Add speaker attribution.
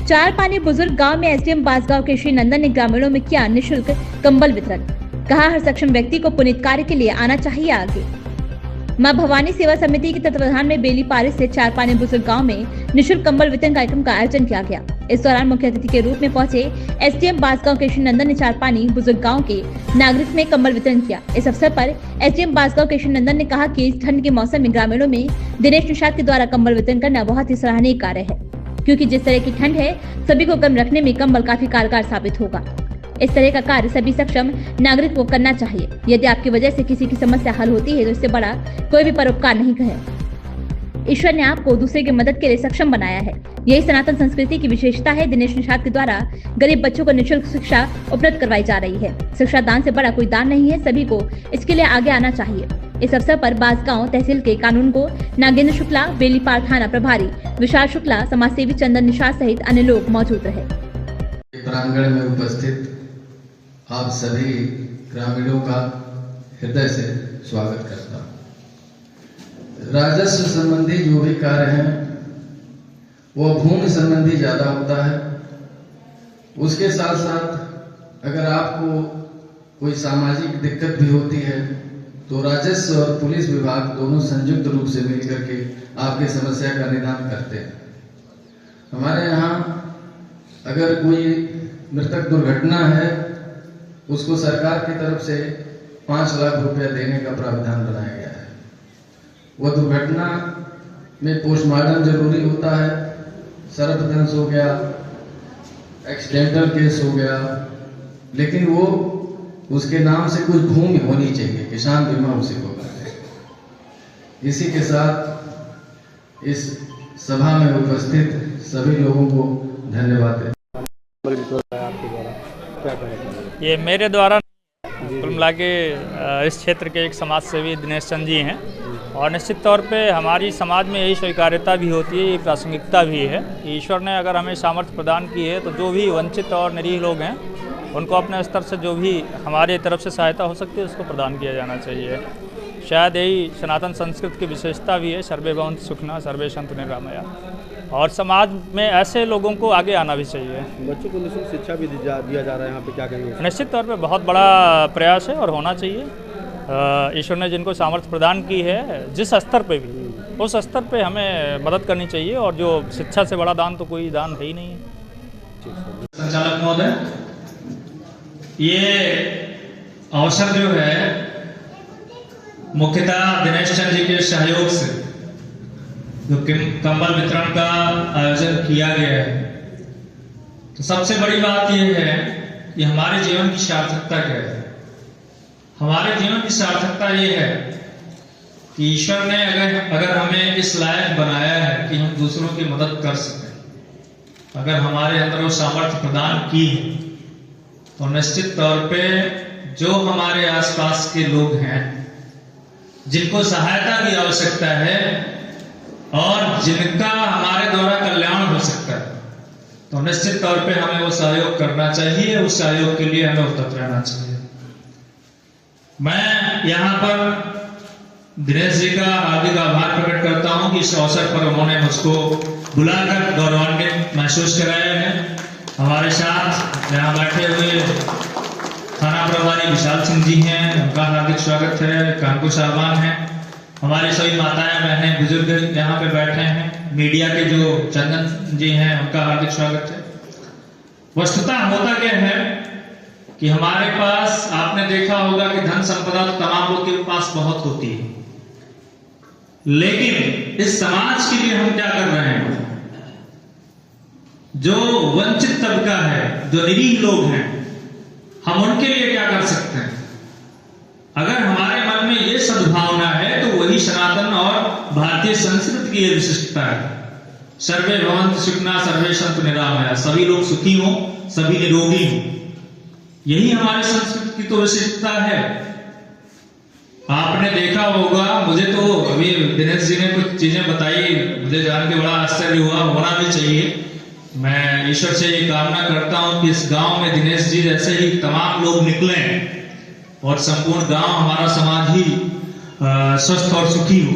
Speaker 1: चार पानी बुजुर्ग गांव में एसडीएम बांसगांव के श्री नंदन ने ग्रामीणों में किया निःशुल्क कंबल वितरण। कहा, हर सक्षम व्यक्ति को पुनीत कार्य के लिए आना चाहिए आगे। मां भवानी सेवा समिति के तत्वाधान में बेली पारिस से चार पानी बुजुर्ग गांव में निःशुल्क कंबल वितरण कार्यक्रम का आयोजन किया गया। इस दौरान मुख्य अतिथि के रूप में पहुंचे एसडीएम बांसगांव के श्री नंदन ने चार पानी बुजुर्ग गांव के नागरिक में कंबल वितरण किया। इस अवसर पर एसडीएम बांसगांव के श्री नंदन ने कहा कि इस ठंड के मौसम में ग्रामीणों में दिनेश निषाद के द्वारा कंबल वितरण करना बहुत ही सराहनीय कार्य है, क्योंकि जिस तरह की ठंड है सभी को गर्म रखने में कंबल काफी कारगर साबित होगा। इस तरह का कार्य सभी सक्षम नागरिक को करना चाहिए। यदि आपकी वजह से किसी की समस्या हल होती है तो इससे बड़ा कोई भी परोपकार नहीं है। ईश्वर ने आपको दूसरे की मदद के लिए सक्षम बनाया है। यही सनातन संस्कृति की विशेषता है। दिनेश निषाद के द्वारा गरीब बच्चों को निःशुल्क शिक्षा उपलब्ध करवाई जा रही है। शिक्षा दान से बड़ा कोई दान नहीं है, सभी को इसके लिए आगे आना चाहिए। इस अवसर पर बांसगांव तहसील के कानून को नागेंद्र शुक्ला, बेलीपार थाना प्रभारी विशाल शुक्ला, समाजसेवी चंदन निषाद सहित अन्य लोग मौजूद रहे।
Speaker 2: प्रांगण में उपस्थित आप सभी ग्रामीणों का हृदय से स्वागत करता हूं। राजस्व संबंधी जो भी कार्य हैं वो भूमि संबंधी ज्यादा होता है। उसके साथ साथ अगर आपको कोई सामाजिक दिक्कत भी होती है तो राजस्व और पुलिस विभाग दोनों संयुक्त रूप से मिलकर के आपकी समस्या का निदान करते हैं। हमारे यहाँ अगर कोई मृतक दुर्घटना है उसको सरकार की तरफ से 5 लाख रुपया देने का प्रावधान बनाया गया है। वह दुर्घटना में पोस्टमार्टम जरूरी होता है, सर्पदंश हो गया, एक्सीडेंटल केस हो गया, लेकिन वो उसके नाम से कुछ भूमि होनी चाहिए, किसान बीमा उसी को कहते हैं। इसी के साथ इस सभा में उपस्थित सभी लोगों को धन्यवाद देता
Speaker 3: ये मेरे द्वारा कुल मिला के इस क्षेत्र के एक समाज सेवी दिनेश चंद जी हैं और निश्चित तौर पे हमारी समाज में यही स्वीकार्यता भी होती है, ये प्रासंगिकता भी है। ईश्वर ने अगर हमें सामर्थ्य प्रदान की है तो जो भी वंचित और निरीह लोग हैं उनको अपने स्तर से जो भी हमारे तरफ से सहायता हो सकती है उसको प्रदान किया जाना चाहिए। शायद यही सनातन संस्कृति की विशेषता भी है। सर्वे भवन्तु सुखिनः सर्वे सन्तु निरामयाः। और समाज में ऐसे लोगों को आगे आना भी चाहिए।
Speaker 4: बच्चों को निःशुल्क शिक्षा भी दिया जा रहा है, यहाँ पे क्या कहेंगे?
Speaker 3: निश्चित तौर पे बहुत बड़ा प्रयास है और होना चाहिए। ईश्वर ने जिनको सामर्थ्य प्रदान की है जिस स्तर पे भी, उस स्तर पे हमें मदद करनी चाहिए और जो शिक्षा से बड़ा दान तो कोई दान है ही नहीं है।
Speaker 5: संचालक महोदय, ये अवसर जो है मुख्यतः दिनेश चंद जी के सहयोग से जो कंबल वितरण का आयोजन किया गया है, तो सबसे बड़ी बात यह है कि हमारे जीवन की सार्थकता क्या है। हमारे जीवन की सार्थकता यह है कि ईश्वर ने अगर हमें इस लायक बनाया है कि हम दूसरों की मदद कर सकें, अगर हमारे अंदर वो सामर्थ्य प्रदान की है, तो निश्चित तौर पे जो हमारे आसपास के लोग हैं जिनको सहायता की आवश्यकता है और जिनका हमारे द्वारा कल्याण हो सकता है, तो निश्चित तौर पे हमें वो सहयोग करना चाहिए। उस सहयोग के लिए हमें उद्यत रहना चाहिए। मैं यहाँ पर दिनेश जी का हार्दिक आभार प्रकट करता हूँ कि इस अवसर पर उन्होंने मुझको बुलाकर गौरवान्वित महसूस कराया है। हमारे साथ यहाँ बैठे हुए थाना प्रभारी विशाल सिंह जी हैं, उनका हार्दिक स्वागत है। कानपुर साहबान हैं, हमारे सभी माताएं बहनें बुजुर्ग यहाँ पे बैठे हैं। मीडिया के जो चंदन जी हैं उनका हार्दिक स्वागत है। वस्तुतः होता क्या है कि हमारे पास आपने देखा होगा कि धन संपदा तो तमाम लोग के पास बहुत होती है, लेकिन इस समाज के लिए हम क्या कर रहे हैं? जो वंचित तबका है, जो निरीह लोग हैं, हम उनके लिए क्या कर सकते हैं? अगर हमारे मन में ये सद्भावना है तो वही सनातन और भारतीय संस्कृति की ये विशिष्टता है। सर्वे भवन्तु सुखिनः सर्वे सन्तु निरामयाः। सभी लोग सुखी हों, सभी निरोगी हों, यही हमारी संस्कृति की तो विशिष्टता है। आपने देखा होगा, मुझे तो अभी दिनेश जी ने कुछ चीजें बताई, मुझे जान के बड़ा आश्चर्य हुआ, होना भी चाहिए। मैं ईश्वर से ये कामना करता हूं कि इस गांव में दिनेश जी जैसे ही तमाम लोग निकलें और संपूर्ण गांव, हमारा समाज ही स्वस्थ और सुखी हो।